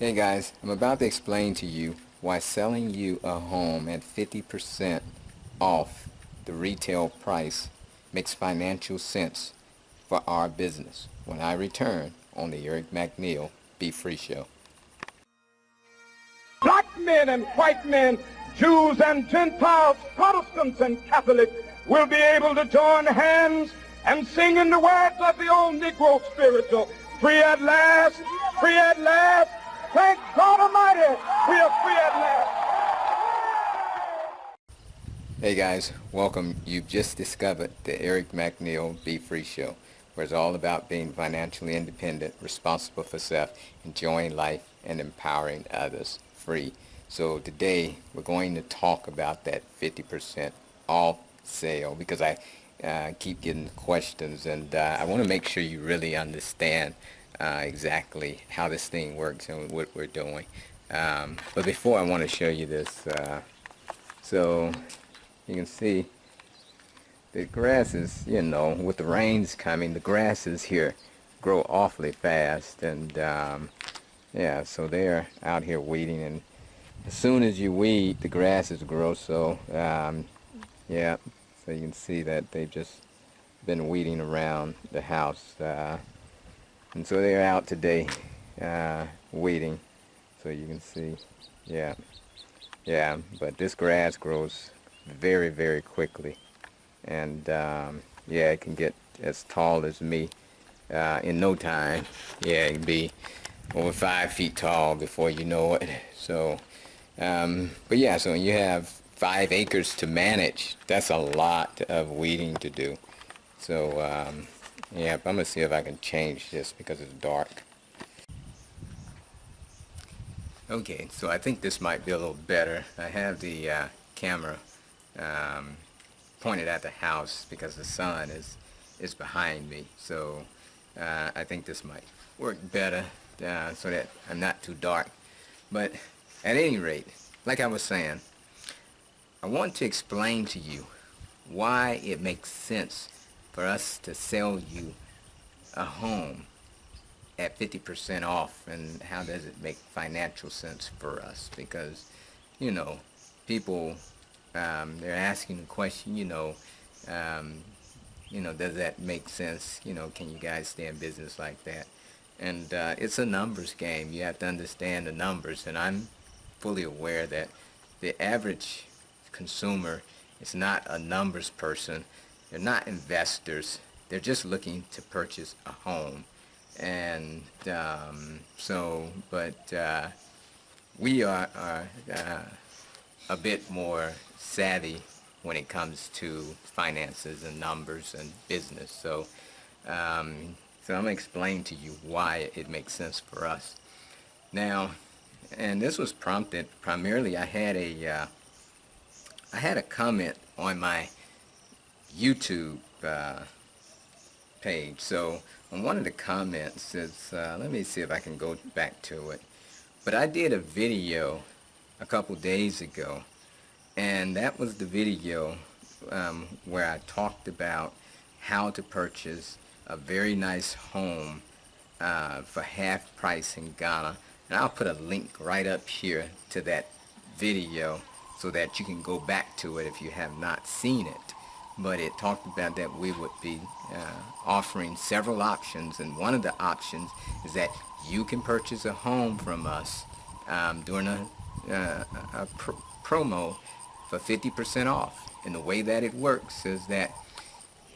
Hey guys, I'm about to explain to you why selling you a home at 50% off the retail price makes financial sense for our business when I return on the Eric McNeil Be Free Show. Black men and white men, Jews and Gentiles, Protestants and Catholics will be able to join hands and sing in the words of the old Negro spiritual, free at last, free at last. Thank God Almighty, we are free at last. Hey guys, welcome. You've just discovered the Eric McNeil Be Free Show, where it's all about being financially independent, responsible for self, enjoying life, and empowering others free. So today we're going to talk about that 50% off sale because I keep getting questions, and I want to make sure you really understand exactly how this thing works and what we're doing. But before, I want to show you this. So you can see the grass is, with the rains coming, the grasses here grow awfully fast, and yeah, so they're out here weeding, and as soon as you weed, the grasses grow. So yeah, so you can see that they've just been weeding around the house, and so they're out today weeding, so you can see. Yeah, but this grass grows very, very quickly, and yeah, it can get as tall as me in no time. Yeah, it can be over 5 feet tall before you know it. So but yeah, so you have 5 acres to manage. That's a lot of weeding to do. So yeah, I'm gonna see if I can change this because it's dark. Okay, so I think this might be a little better. I have the camera pointed at the house because the sun is behind me. So I think this might work better so that I'm not too dark. But at any rate, like I was saying, I want to explain to you why it makes sense for us to sell you a home at 50% off, and how does it make financial sense for us? Because people they're asking the question, does that make sense? Can you guys stay in business like that? And it's a numbers game. You have to understand the numbers, and I'm fully aware that the average consumer is not a numbers person. They're not investors. They're just looking to purchase a home. And but we are a bit more savvy when it comes to finances and numbers and business. So so I'm going to explain to you why it makes sense for us. Now, and this was prompted primarily, I had a comment on my YouTube page. So on one of the comments is, let me see if I can go back to it. But I did a video a couple days ago, and that was the video where I talked about how to purchase a very nice home for half price in Ghana. And I'll put a link right up here to that video so that you can go back to it if you have not seen it. But it talked about that we would be offering several options, and one of the options is that you can purchase a home from us during a promo for 50% off. And the way that it works is that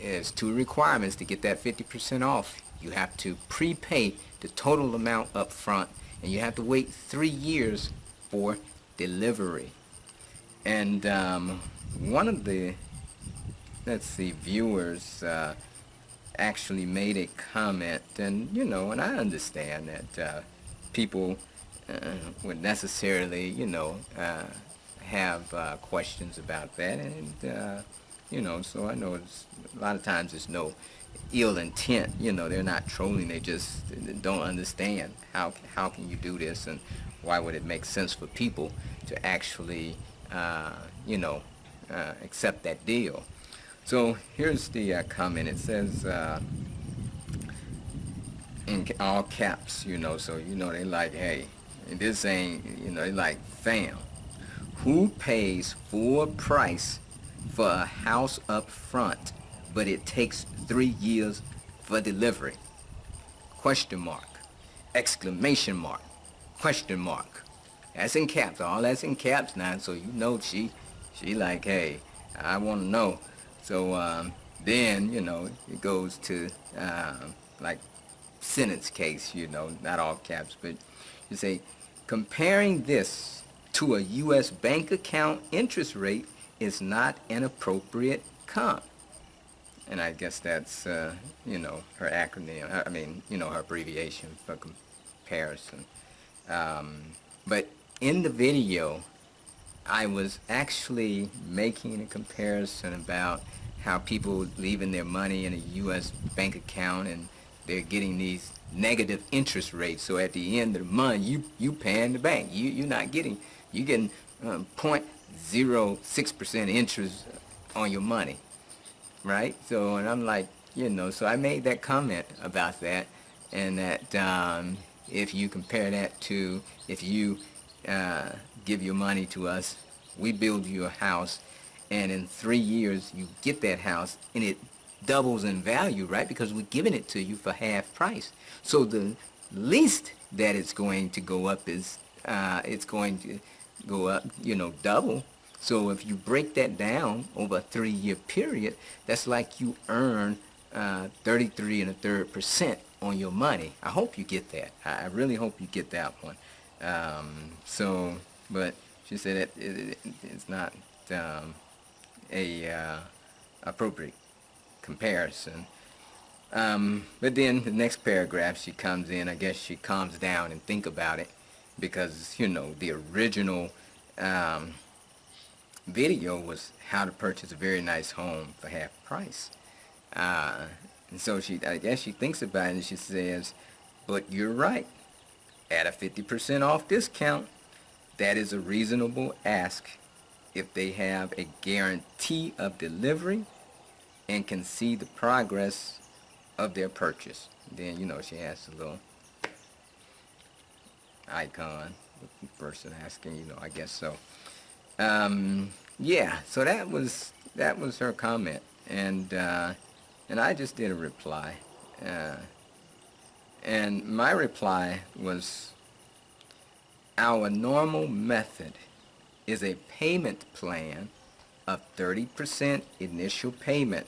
there's 2 requirements to get that 50% off. You have to prepay the total amount up front, and you have to wait 3 years for delivery. And one of the viewers actually made a comment, and and I understand that people would necessarily have questions about that, and so I know it's, a lot of times there's no ill intent. They're not trolling, they just don't understand how can you do this, and why would it make sense for people to actually accept that deal. So here's the comment. It says in all caps, so they like, hey, And this ain't, like, fam, who pays full price for a house up front, but it takes 3 years for delivery? Question mark. Exclamation mark. Question mark. That's in caps. All that's in caps now, so she like, hey, I want to know. So then, it goes to like sentence case, not all caps, but you say, comparing this to a U.S. bank account interest rate is not an appropriate comp. And I guess that's, her acronym, her abbreviation for comparison. But in the video, I was actually making a comparison about how people leaving their money in a U.S. bank account and they're getting these negative interest rates. So at the end of the month, you paying the bank. You're not getting, you're getting 0.06% interest on your money, right? So, and I'm like, so I made that comment about that, and that if you compare that to if you give your money to us, we build you a house, and in 3 years you get that house and it doubles in value, right? Because we're giving it to you for half price. So the least that it's going to go up is it's going to go up, double. So if you break that down over a 3-year period, that's like you earn 33 1/3% on your money. I hope you get that. I really hope you get that one. But she said that it's not a appropriate comparison. But then the next paragraph she comes in, I guess she calms down and think about it, because the original video was how to purchase a very nice home for half price. And so I guess she thinks about it and she says, but you're right, at a 50% off discount, that is a reasonable ask if they have a guarantee of delivery and can see the progress of their purchase. Then, she has a little icon with the person asking, I guess so. Yeah, so that was her comment, and I just did a reply, and my reply was, our normal method is a payment plan of 30% initial payment,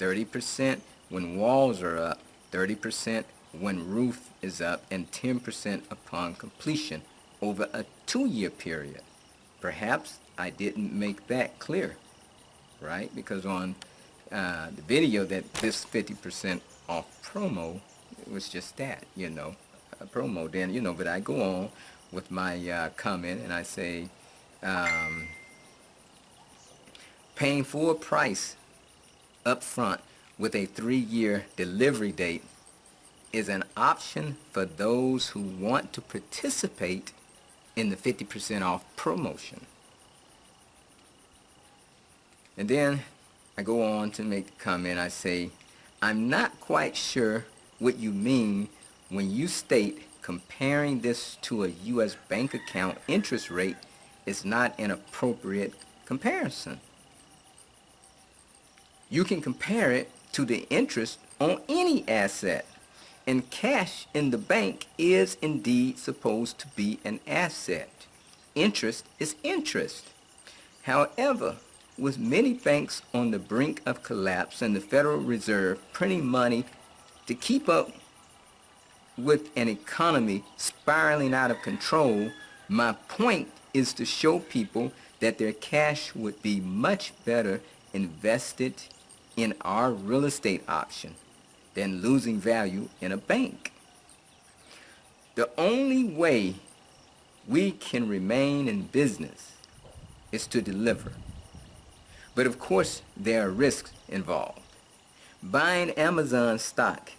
30% when walls are up, 30% when roof is up, and 10% upon completion over a 2-year period. Perhaps I didn't make that clear, right? Because on the video, that this 50% off promo, it was just that, a promo. Then, but I go on with my comment and I say, paying full price up front with a 3-year delivery date is an option for those who want to participate in the 50% off promotion. And then I go on to make the comment. I say, I'm not quite sure what you mean when you state comparing this to a U.S. bank account interest rate is not an appropriate comparison. You can compare it to the interest on any asset, and cash in the bank is indeed supposed to be an asset. Interest is interest. However, with many banks on the brink of collapse and the Federal Reserve printing money to keep up with an economy spiraling out of control, my point is to show people that their cash would be much better invested in our real estate option than losing value in a bank. The only way we can remain in business is to deliver. But of course, there are risks involved. Buying Amazon stock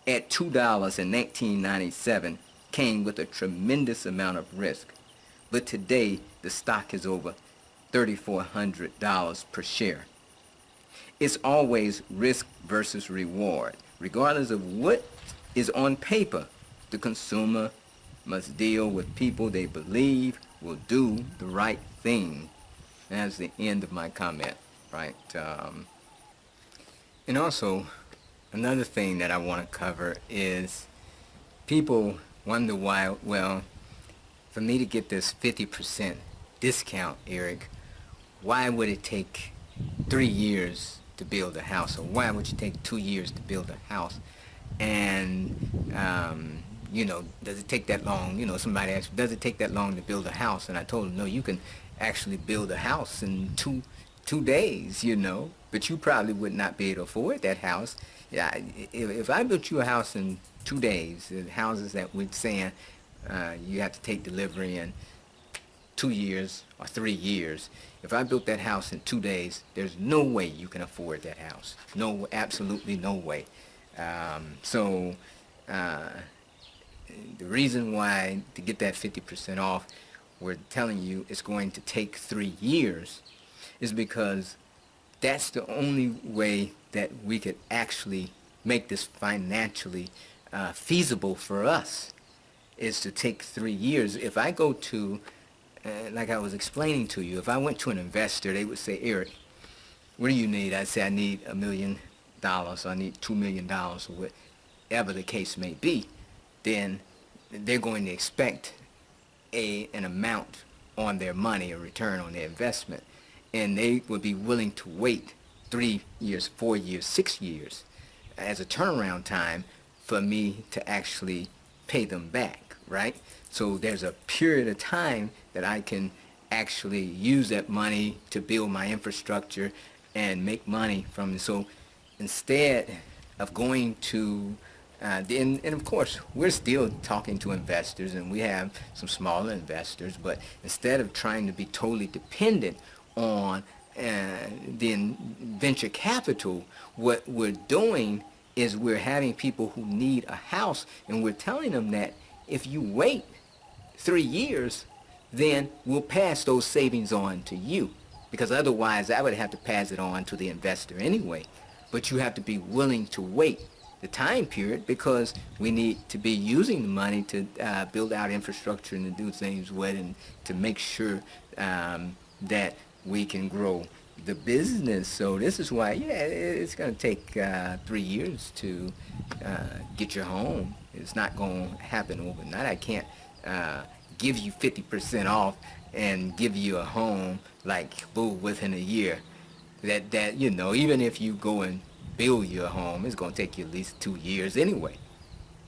at $2 in 1997 came with a tremendous amount of risk. But today, the stock is over $3,400 per share. It's always risk versus reward. Regardless of what is on paper, the consumer must deal with people they believe will do the right thing. And that's the end of my comment, right? And also, another thing that I want to cover is people wonder why, well, for me to get this 50% discount, Eric, why would it take 3 years to build a house? Or why would you take 2 years to build a house? And, you know, does it take that long? You know, somebody asked, does it take that long to build a house? And I told them, no, you can actually build a house in two days, you know, but you probably would not be able to afford that house. Yeah, if I built you a house in 2 days, the houses that we're saying you have to take delivery in 2 years or 3 years, if I built that house in 2 days, there's no way you can afford that house. No, absolutely no way. So the reason why to get that 50% off, we're telling you it's going to take 3 years, is because that's the only way that we could actually make this financially feasible for us, is to take 3 years. If I go to, like I was explaining to you, if I went to an investor, they would say, Eric, what do you need? I'd say I need $1 million, or I need $2 million, or whatever the case may be. Then they're going to expect an amount on their money, a return on their investment. And they would be willing to wait 3 years, 4 years, 6 years as a turnaround time for me to actually pay them back, right? So there's a period of time that I can actually use that money to build my infrastructure and make money from it. So instead of going to and of course, we're still talking to investors, and we have some smaller investors, but instead of trying to be totally dependent on the venture capital, what we're doing is we're having people who need a house, and we're telling them that if you wait 3 years, then we'll pass those savings on to you, because otherwise I would have to pass it on to the investor anyway. But you have to be willing to wait the time period, because we need to be using the money to build out infrastructure and to do things with, and to make sure that we can grow the business. So this is why, yeah, it's going to take 3 years to get your home. It's not going to happen overnight. I can't give you 50% off and give you a home like boom within a year. That you know, even if you go and build your home, it's going to take you at least 2 years anyway.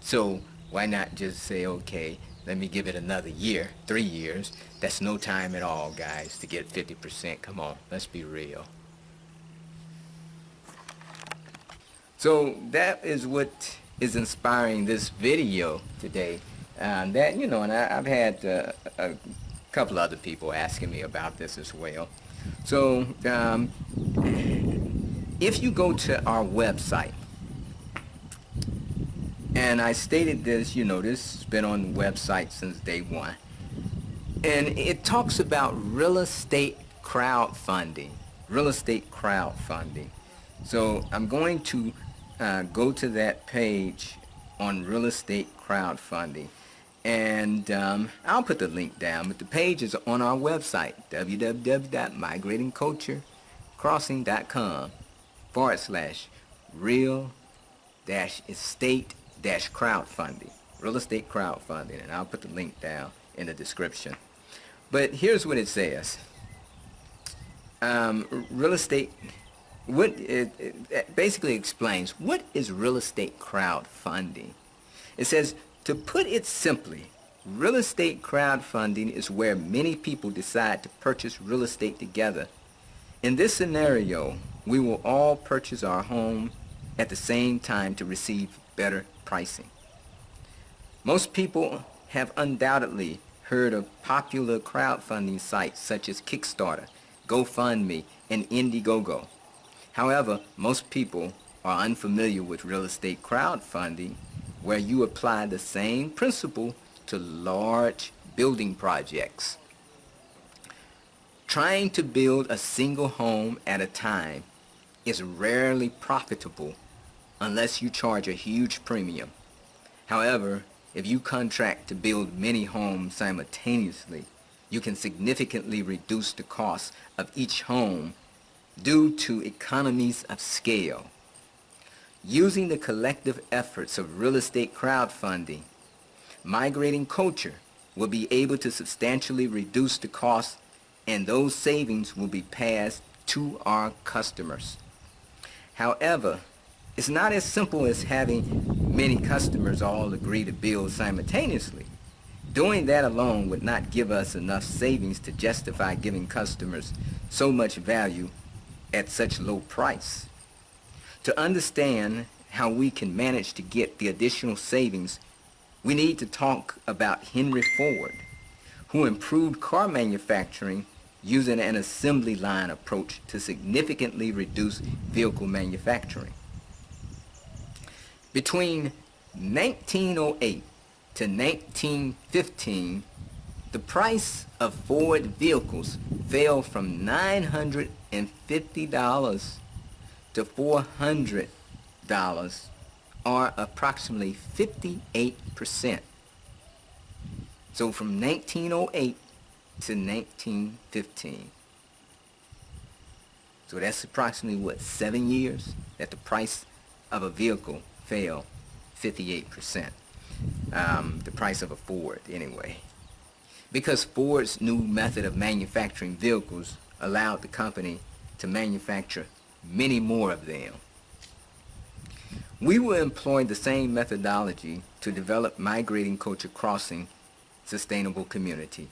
So why not just say, okay, let me give it another year, 3 years. That's no time at all, guys, to get 50%. Come on, let's be real. So that is what is inspiring this video today. That, you know, and I've had a couple other people asking me about this as well. So if you go to our website, and I stated this, you know, this has been on the website since day one, and it talks about real estate crowdfunding. Real estate crowdfunding. So I'm going to go to that page on real estate crowdfunding, and I'll put the link down, but the page is on our website, www.mygradingculture.com/real-estate-crowdfunding. Real estate crowdfunding, and I'll put the link down in the description. But here's what it says. Real estate, what it basically explains what is real estate crowdfunding. It says, to put it simply, real estate crowdfunding is where many people decide to purchase real estate together. In this scenario, we will all purchase our home at the same time to receive better pricing. Most people have undoubtedly heard of popular crowdfunding sites such as Kickstarter, GoFundMe, and Indiegogo. However, most people are unfamiliar with real estate crowdfunding, where you apply the same principle to large building projects. Trying to build a single home at a time is rarely profitable unless you charge a huge premium. However, if you contract to build many homes simultaneously, you can significantly reduce the cost of each home due to economies of scale. Using the collective efforts of real estate crowdfunding, migrating culture will be able to substantially reduce the cost, and those savings will be passed to our customers. However, it's not as simple as having many customers all agree to build simultaneously. Doing that alone would not give us enough savings to justify giving customers so much value at such low price. To understand how we can manage to get the additional savings, we need to talk about Henry Ford, who improved car manufacturing using an assembly line approach to significantly reduce vehicle manufacturing. Between 1908 to 1915, the price of Ford vehicles fell from $950 to $400, or approximately 58%. So from 1908 to 1915. So that's approximately, what, 7 years that the price of a vehicle fell 58%. The price of a Ford, anyway. Because Ford's new method of manufacturing vehicles allowed the company to manufacture many more of them. We will employ the same methodology to develop migrating culture crossing sustainable community.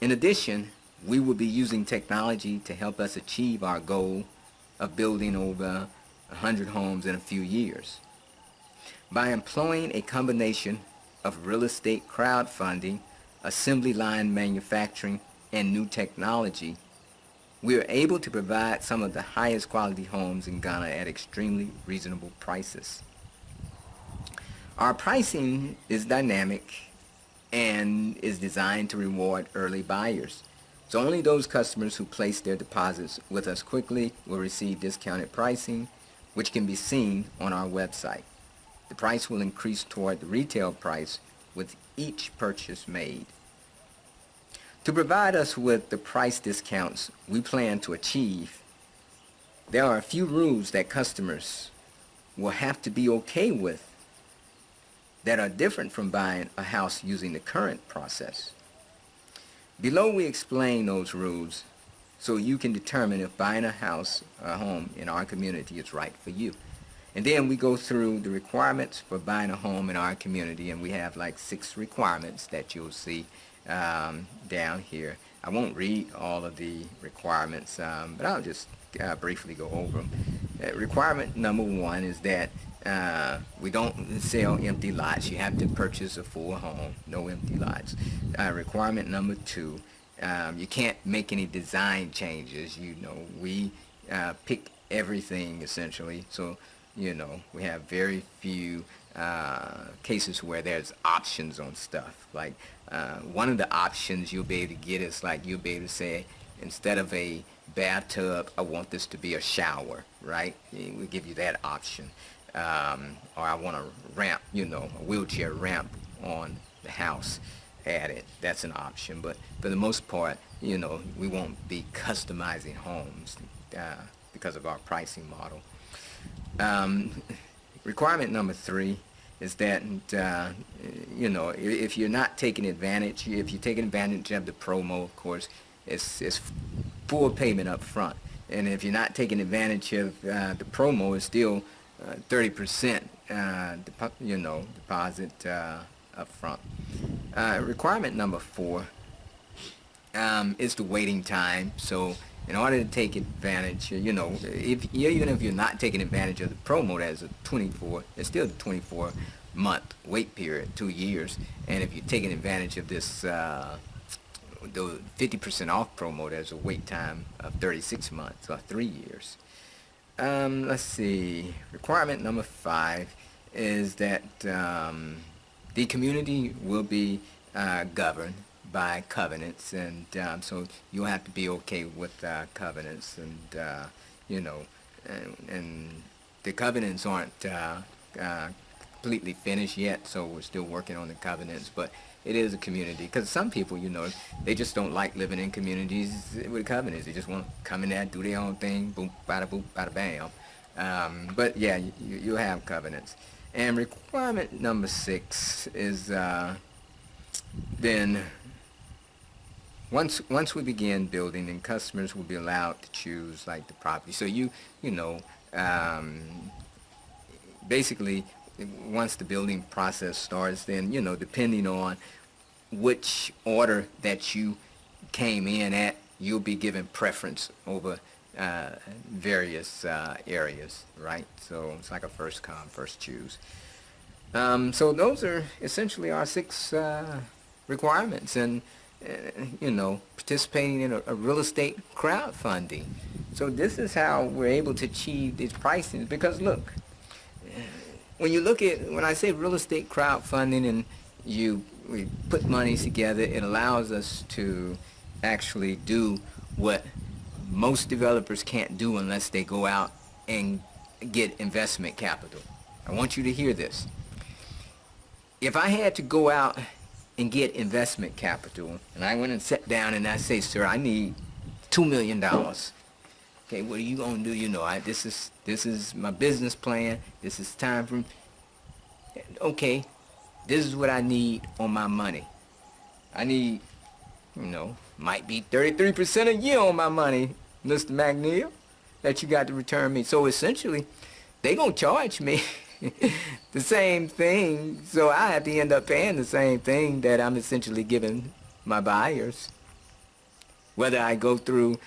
In addition, we will be using technology to help us achieve our goal of building over 100 homes in a few years. By employing a combination of real estate crowdfunding, assembly line manufacturing, and new technology, we are able to provide some of the highest quality homes in Ghana at extremely reasonable prices. Our pricing is dynamic and is designed to reward early buyers. So only those customers who place their deposits with us quickly will receive discounted pricing, which can be seen on our website. The price will increase toward the retail price with each purchase made. To provide us with the price discounts we plan to achieve, there are a few rules that customers will have to be okay with that are different from buying a house using the current process. Below we explain those rules so you can determine if buying a home in our community is right for you. And then we go through the requirements for buying a home in our community, and we have like 6 requirements that you'll see down here. I won't read all of the requirements, but I'll just briefly go over them. Requirement number 1 is that we don't sell empty lots. You have to purchase a full home, no empty lots. Requirement number 2, you can't make any design changes. We pick everything essentially. So, we have very few cases where there's options on stuff. Like one of the options you'll be able to get is like you'll be able to say, instead of a bathtub, I want this to be a shower, right? We'll give you that option. Or I want a ramp, a wheelchair ramp on the house added. That's an option. But for the most part, we won't be customizing homes because of our pricing model. Requirement number 3 is that, if you're not taking advantage, if you're taking advantage of the promo, of course, it's full payment up front. And if you're not taking advantage of the promo, it's still 30% deposit up front. Requirement number 4 is the waiting time. So in order to take advantage, even if you're not taking advantage of the promo, it's still a 24-month wait period, 2 years. And if you're taking advantage of this the 50% off promo, there's a wait time of 36 months or 3 years. Let's see. Requirement number 5 is that the community will be governed by covenants, and so you'll have to be okay with covenants, and and the covenants aren't completely finished yet, so we're still working on the covenants, but it is a community. Because some people, they just don't like living in communities with covenants. They just want to come in there, do their own thing, boom, bada boop, bada bam. But yeah, you have covenants. And requirement number 6 is then once we begin building, then customers will be allowed to choose like the property. So basically, once the building process starts, then depending on which order that you came in at, you'll be given preference over various areas, right? So it's like a first come, first choose. So those are essentially our 6 requirements, and participating in a real estate crowdfunding. So this is how we're able to achieve these pricings. Because look, when I say real estate crowdfunding and we put money together, it allows us to actually do what most developers can't do unless they go out and get investment capital. I want you to hear this. If I had to go out and get investment capital, and I went and sat down and I say, sir, I need $2 million. Okay, what are you gonna do? This is my business plan. This is time for. Okay, this is what I need on my money. I need, might be 33% a year on my money, Mr. McNeil, that you got to return me. So essentially, they gonna charge me the same thing, so I have to end up paying the same thing that I'm essentially giving my buyers, whether I go through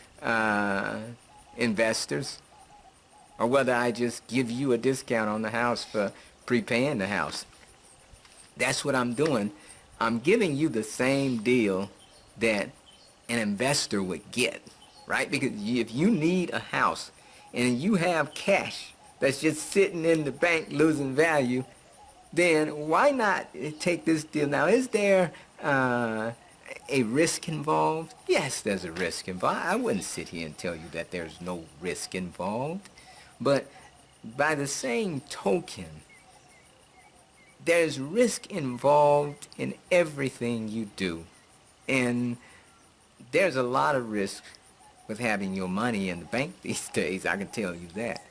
investors or whether I just give you a discount on the house for prepaying the house. That's what I'm doing. I'm giving you the same deal that an investor would get, right? Because if you need a house and you have cash that's just sitting in the bank losing value, then why not take this deal? Now, is there a risk involved? Yes, there's a risk involved. I wouldn't sit here and tell you that there's no risk involved. But by the same token, there's risk involved in everything you do. And there's a lot of risk with having your money in the bank these days. I can tell you that.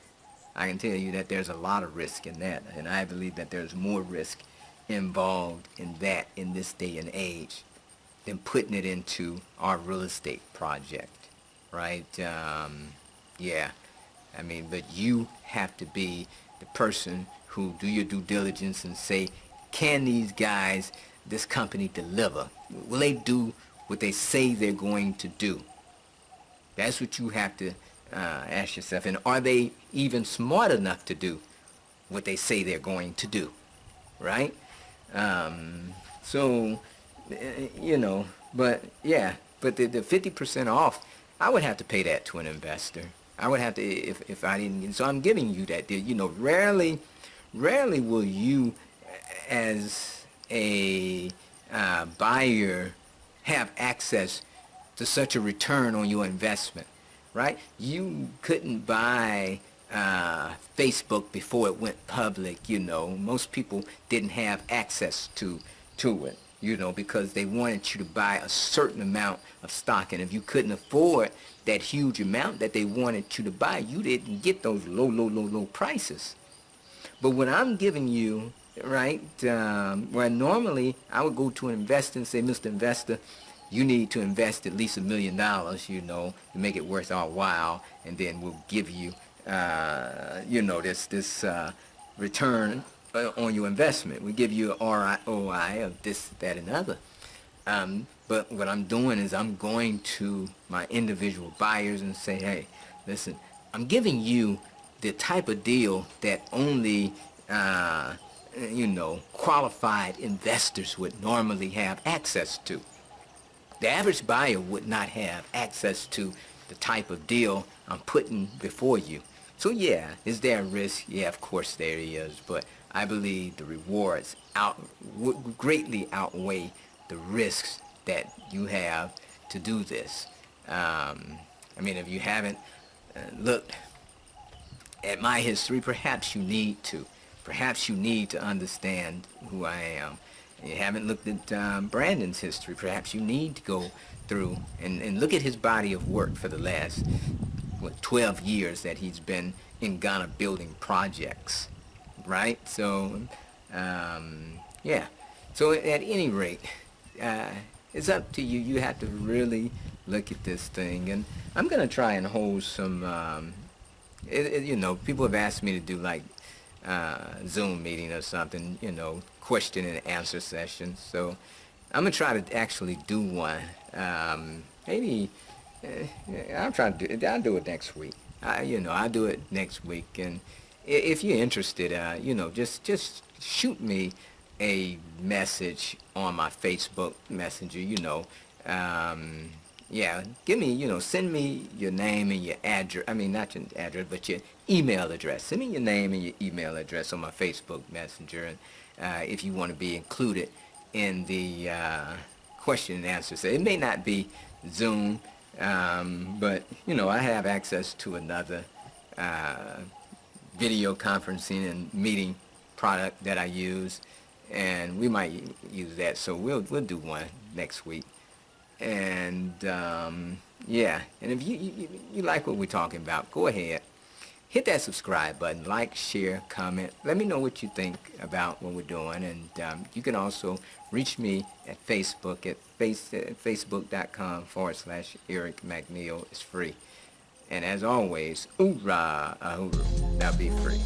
I can tell you that there's a lot of risk in that, and I believe that there's more risk involved in that in this day and age than putting it into our real estate project, right? Yeah, I mean, but you have to be the person who do your due diligence and say, can these guys, this company, deliver? Will they do what they say they're going to do? That's what you have to ask yourself. And are they even smart enough to do what they say they're going to do, right? So, but yeah, but the 50% off, I would have to pay that to an investor. I would have to, if I didn't. So I'm giving you that deal. Rarely will you, as a buyer, have access to such a return on your investment, right? You couldn't buy Facebook before it went public. Most people didn't have access to it, because they wanted you to buy a certain amount of stock, and if you couldn't afford that huge amount that they wanted you to buy, you didn't get those low prices. But what I'm giving you, right, where normally I would go to an investor and say, Mr. Investor, you need to invest at least $1 million, to make it worth our while, and then we'll give you, this return on your investment. We give you an ROI of this, that, and other. But what I'm doing is I'm going to my individual buyers and say, hey, listen, I'm giving you the type of deal that only, qualified investors would normally have access to. The average buyer would not have access to the type of deal I'm putting before you. So yeah, is there a risk? Yeah, of course there is, but I believe the rewards would greatly outweigh the risks that you have to do this. If you haven't looked at my history, perhaps you need to. Perhaps you need to understand who I am. You haven't looked at Brandon's history. Perhaps you need to go through and look at his body of work for the last 12 years that he's been in Ghana building projects, right? So, yeah. So at any rate, it's up to you. You have to really look at this thing. And I'm going to try and hold some, you know, people have asked me to do like Zoom meeting or something, you know, question and answer session. So I'm going to try to actually do one. Maybe I'll try to do it. I'll do it next week. You know, I'll do it next week. And if you're interested, you know, just shoot me a message on my Facebook Messenger, you know. Yeah, give me, you know, send me your name and your address. I mean, not your address, but your email address. Send me your name and your email address on my Facebook Messenger. And if you want to be included in the question and answer. So it may not be Zoom, but, you know, I have access to another video conferencing and meeting product that I use, and we might use that. So we'll do one next week. And yeah, and if you like what we're talking about, go ahead, hit that subscribe button, like, share, comment. Let me know what you think about what we're doing. And you can also reach me at Facebook at facebook.com/Eric McNeil. It's free. And as always, hoorah, ahuru, now be free.